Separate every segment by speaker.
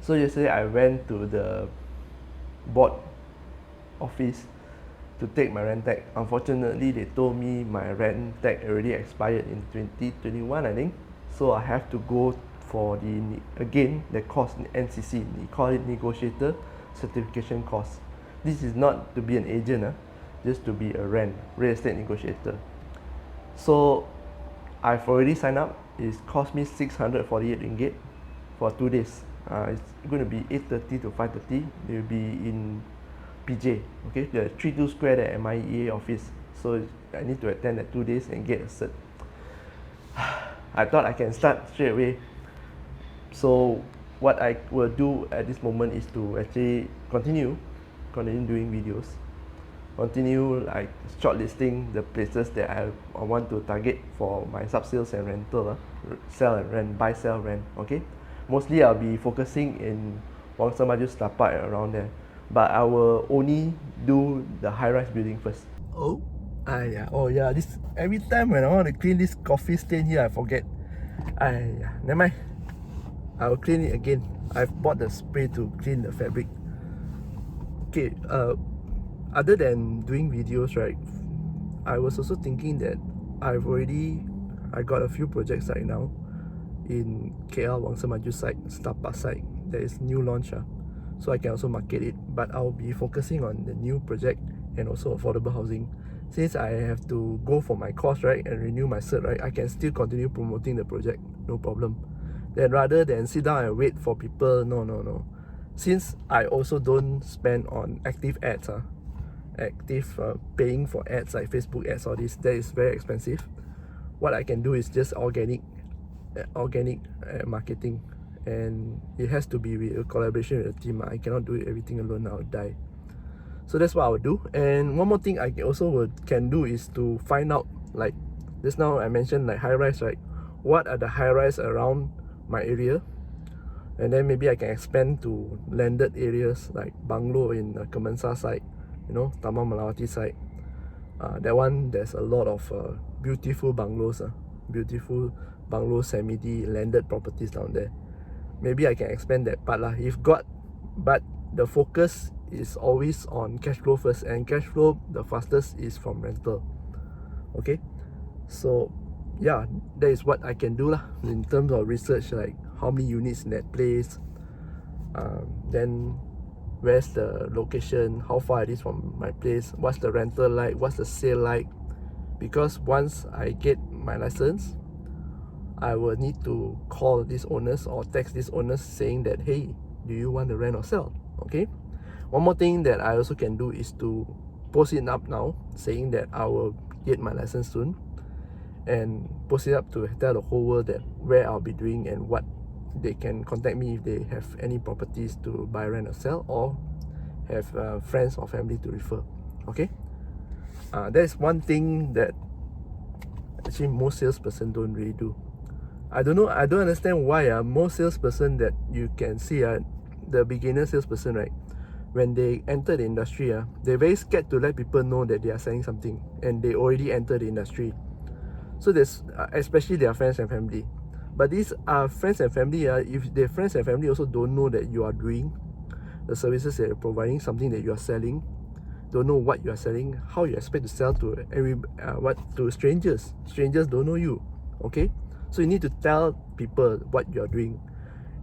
Speaker 1: So yesterday I went to the board office to take my rent tag. Unfortunately, they told me my rent tag already expired in 2021, I think. So I have to go for the course in NCC. They call it negotiator certification course. This is not to be an agent, just to be a real estate negotiator. So I've already signed up. It's cost me 648 ringgit for 2 days. It's going to be 8:30 to 5:30. They'll be in PJ, okay, the 32 square, the MIEA office. So I need to attend that 2 days and get a cert. I thought I can start straight away. So what I will do at this moment is to actually continue doing videos, continue like shortlisting the places that I want to target for my sub-sales and rental, sell and rent, buy, sell, rent, okay. Mostly I'll be focusing in Wangsa Maju Setapak around there, but I will only do the high-rise building first. Oh yeah, this every time when I want to clean this coffee stain here, I forget. Never mind, I will clean it again. I've bought the spray to clean the fabric. Okay, other than doing videos, right, I was also thinking that I got a few projects right now in KL Wangsa Maju site, Setapak site. There is new launch, so I can also market it. But I'll be focusing on the new project and also affordable housing. Since I have to go for my course, right, and renew my cert, right, I can still continue promoting the project, no problem. Then rather than sit down and wait for people, no. Since I also don't spend on active ads, paying for ads like Facebook ads, all this, that is very expensive. What I can do is just organic marketing, and it has to be with a collaboration with a team. I cannot do everything alone, I'll die. So that's what I would do. And one more thing I can do is to find out, like just now I mentioned like high rise, right? What are the high rise around my area? And then maybe I can expand to landed areas like bungalow in the Kemensa side, Taman Melawati side. That one, there's a lot of beautiful bungalows, semi-D landed properties down there. Maybe I can expand that part lah, but the focus is always on cash flow first, and cash flow the fastest is from rental. Okay, so yeah, that is what I can do lah in terms of research, like how many units in that place, then where's the location, how far it is from my place, what's the rental like, what's the sale like. Because once I get my license, I will need to call these owners or text these owners saying that, hey, do you want to rent or sell? Okay. One more thing that I also can do is to post it up now saying that I will get my license soon, and post it up to tell the whole world that where I'll be doing and what they can contact me if they have any properties to buy, rent or sell, or have friends or family to refer. Okay, that's one thing that actually most salesperson don't really do. I don't understand why most salesperson that you can see, the beginner salesperson, right, when they enter the industry, they're very scared to let people know that they are selling something and they already entered the industry. So there's especially their friends and family. But these are friends and family, if their friends and family also don't know that you are doing the services that you're providing, something that you are selling, don't know what you are selling, how you expect to sell to to strangers. Strangers don't know you. Okay, so you need to tell people what you are doing,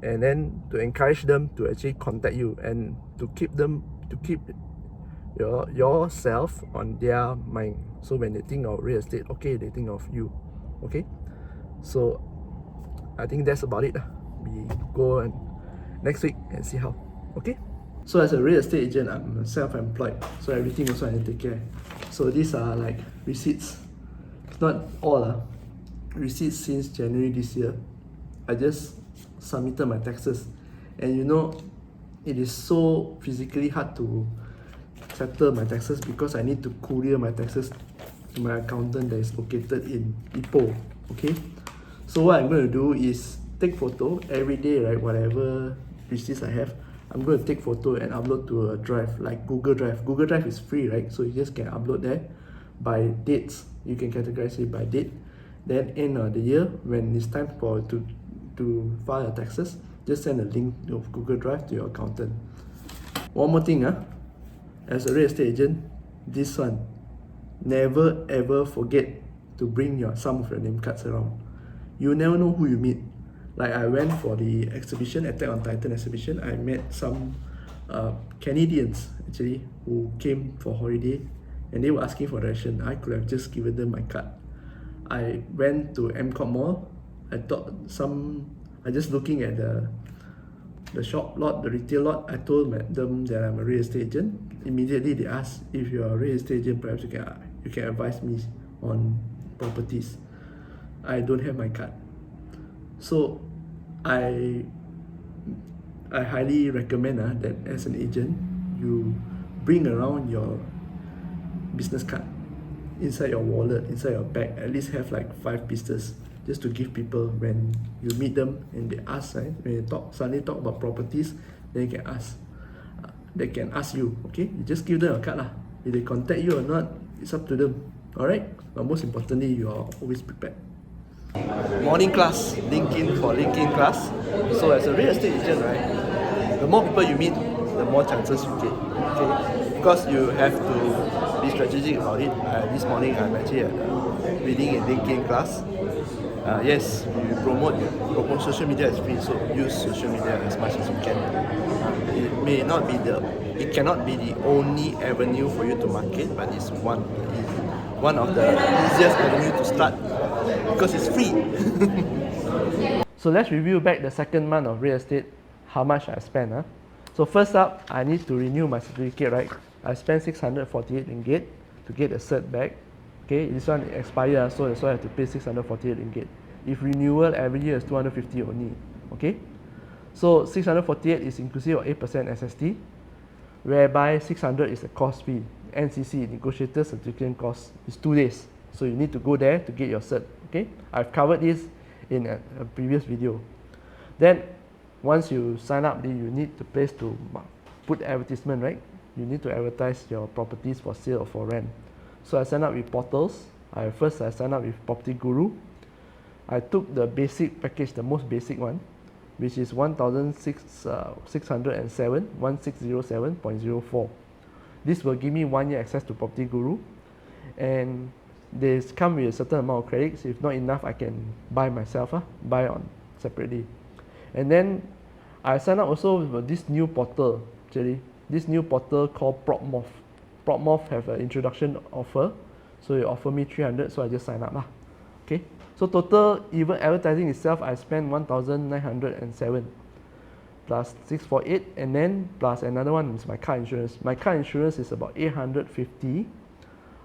Speaker 1: and then to encourage them to actually contact you, and to keep yourself on their mind. So when they think of real estate, okay, they think of you. Okay, so I think that's about it. We go and next week and see how. Okay, so as a real estate agent, I'm self-employed, so everything also I need to take care. So these are like receipts. It's not all receipts since January this year. I just submitted my taxes, and it is so physically hard to settle my taxes because I need to courier my taxes to my accountant that is located in Ipoh. Okay, so what I'm going to do is take photo every day, right? Whatever receipts I have, I'm going to take photo and upload to a drive like Google Drive. Google Drive is free, right? So you just can upload there by dates. You can categorize it by date. Then end of the year, when it's time to file your taxes, just send a link of Google Drive to your accountant. One more thing, as a real estate agent, this one, never ever forget to bring some of your name cards around. You never know who you meet. Like I went for the exhibition, Attack on Titan exhibition. I met some Canadians actually who came for holiday, and they were asking for direction. I could have just given them my card. I went to MCOT Mall. I just looking at the shop lot, the retail lot. I told them that I'm a real estate agent. Immediately they asked, if you're a real estate agent, perhaps you can advise me on properties. I don't have my card. So I highly recommend that as an agent, you bring around your business card inside your wallet, inside your bag. At least have like 5 pieces, just to give people when you meet them and they ask, right? When they suddenly talk about properties, then you can ask. They can ask you, okay? You just give them a card lah. If they contact you or not, it's up to them. Alright? But most importantly, you are always prepared. Morning class, LinkedIn for LinkedIn class. So as a real estate agent, right, the more people you meet, the more chances you get. Okay? Because you have to be strategic about it. This morning I'm actually reading a LinkedIn class. Yes, you promote social media is free, so use social media as much as you can. It cannot be the only avenue for you to market, but it's one of the easiest avenue to start because it's free. So let's review back the second month of real estate, how much I spent. So first up, I need to renew my certificate, right? I spent 648 ringgit to get a cert back. Okay, this one expires, so that's why I have to pay 648 ringgit. If renewal every year is 250 only. Okay, so 648 is inclusive of 8% SST, whereby 600 is the cost fee. NCC, negotiator certificate cost, is 2 days. So you need to go there to get your cert. Okay, I've covered this in a previous video. Then once you sign up, then you need the place to put advertisement, right? You need to advertise your properties for sale or for rent. So I signed up with portals. I signed up with Property Guru. I took the basic package, the most basic one, which is 1607.04. This will give me 1 year access to Property Guru, and they come with a certain amount of credits. If not enough, I can buy myself, buy on separately. And then I signed up also with this new portal, actually. This new portal called PropMorph. PropMorph have an introduction offer, so they offer me 300, so I just sign up lah. Okay, so total, even advertising itself, I spent 1,907 plus 648, and then plus another one is my car insurance. My car insurance is about 850.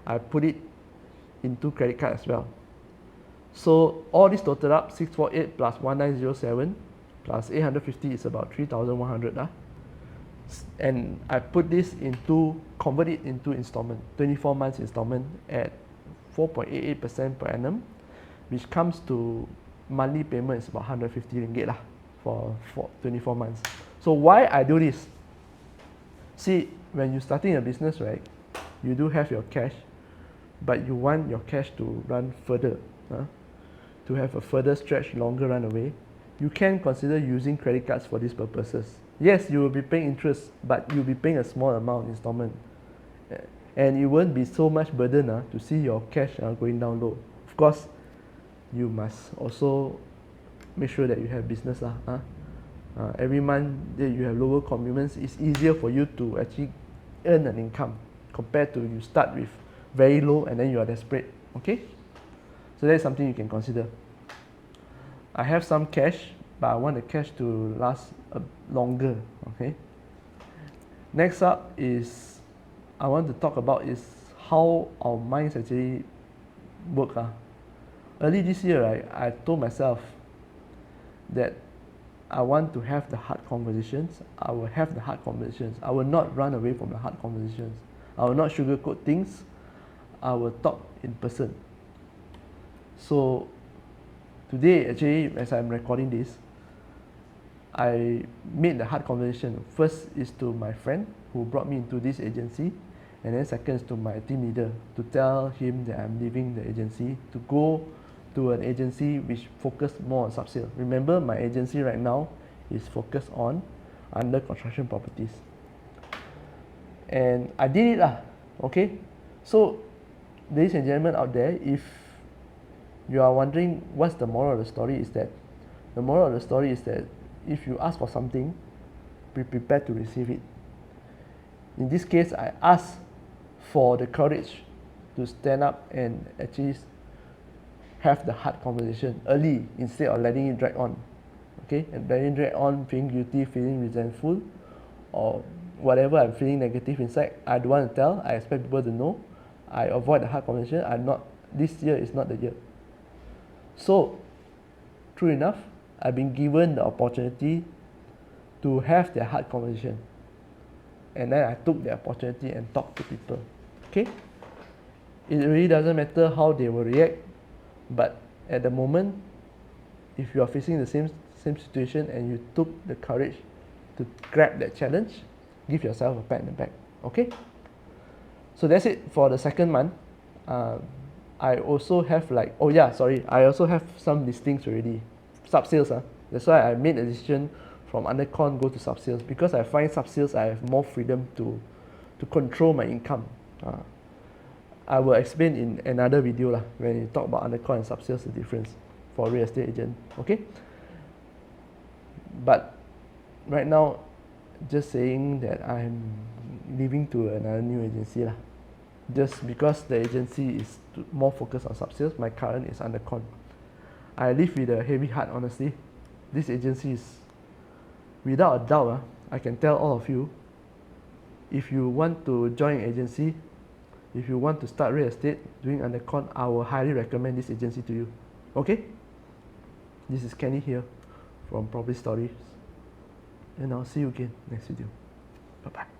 Speaker 1: I put it into credit card as well. So all this total up, 648 plus 1907 plus 850 is about 3,100. And I convert it into installment, 24 months installment at 4.88% per annum, which comes to monthly payment is about 150 ringgit for 24 months. So why I do this? See, when you're starting a business, right, you do have your cash, but you want your cash to run further, to have a further stretch, longer run away. You can consider using credit cards for these purposes. Yes, you will be paying interest, but you'll be paying a small amount installment, and it won't be so much burden to see your cash going down low. Of course, you must also make sure that you have business. Every month that you have lower commitments, it's easier for you to actually earn an income compared to you start with very low and then you are desperate. Okay, so that's something you can consider. I have some cash, but I want the cash to last longer. Okay, next up is I want to talk about is how our minds actually work. Early this year, right, I told myself that I want to have the hard conversations. I will have the hard conversations. I will not run away from the hard conversations. I will not sugarcoat things. I will talk in person. So today, actually, as I'm recording this, I made the hard conversation. First is to my friend who brought me into this agency, and then second is to my team leader, to tell him that I'm leaving the agency to go to an agency which focus more on sub-sale. Remember, my agency right now is focus on under construction properties. And I did it lah, okay? So, ladies and gentlemen out there, if you are wondering what's the moral of the story, is that the moral of the story is that if you ask for something, be prepared to receive it. In this case, I asked for the courage to stand up and actually have the hard conversation early instead of letting it drag on. Okay, and letting it drag on, feeling guilty, feeling resentful, or whatever I'm feeling negative inside, I don't want to tell. I expect people to know. I avoid the hard conversation. I'm not. This year is not the year. So, true enough, I've been given the opportunity to have the hard conversation, and then I took the opportunity and talked to people. Okay, it really doesn't matter how they will react, but at the moment, if you are facing the same situation and you took the courage to grab that challenge, give yourself a pat on the back. Okay, so that's it for the second month. I also have like, oh yeah, sorry, I also have some listings already, sub sales. That's why I made a decision from undercon go to sub sales, because I find sub sales I have more freedom to control my income. I will explain in another video lah, when you talk about undercon and sub sales, the difference for real estate agent. Okay, but right now, just saying that I'm leaving to another new agency lah, just because the agency is more focused on sub sales. My current is undercon. I live with a heavy heart, honestly. This agency is, without a doubt, I can tell all of you, if you want to join an agency, if you want to start real estate doing undercon, I will highly recommend this agency to you. Okay, this is Kenny here from Property Stories, and I'll see you again next video. Bye bye.